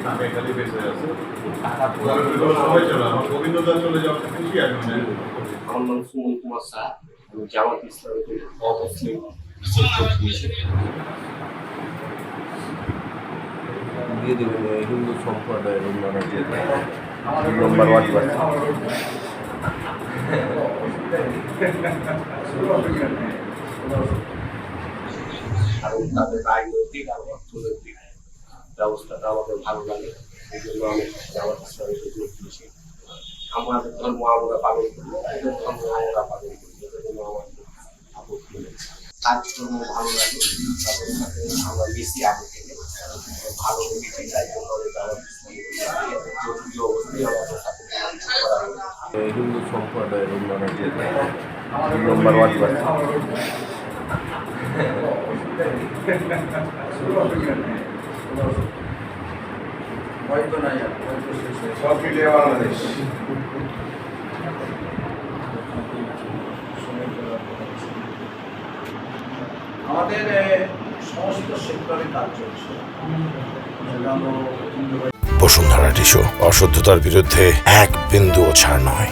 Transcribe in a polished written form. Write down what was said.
আমি খালি বেঁচে আছি সবাই চলে আমার গোবিন্দদা চলে যাওয়ার খুশি আমি আমার নাম সুমন কুমার শাহ। আমি জামাত ইসলামের অমুসলিম দিয়ে দেবেন হিন্দু সম্প্রদায়ের উন্নয়নের যে 2 নম্বর ওয়ার্ড কারণ তাদের রাজনৈতিক আর অর্থনৈতিক ব্যবস্থাটা আমাদের ভালো লাগে, এই জন্য আমি জামাত ইসলামের যোগ দিয়েছি। আমাদের ধর্ম আমরা পালন করি, এদের ধর্ম আমরা পালন করি, এদের জন্য আমার আপত্তি নেই। কাজকর্ম ভালো লাগে, তাদের সাথে আমরা বেশি আগে থেকে ভালো লেগেছি, তাই জন্য আমি জামাত ইসলামের জরুরি অবস্থায় আমাদের সাথে করা হবে। হিন্দু সম্প্রদায়ের উন্নয়নের যে 2 নম্বর ওয়ার্ড সব মিলিয়ে বাংলাদেশ আমাদের সমস্ত সেক্টরে কাজ চলছে। বসুন্ধরা টিস্যু, অশুদ্ধতার বিরুদ্ধে এক বিন্দুও ছাড় নয়।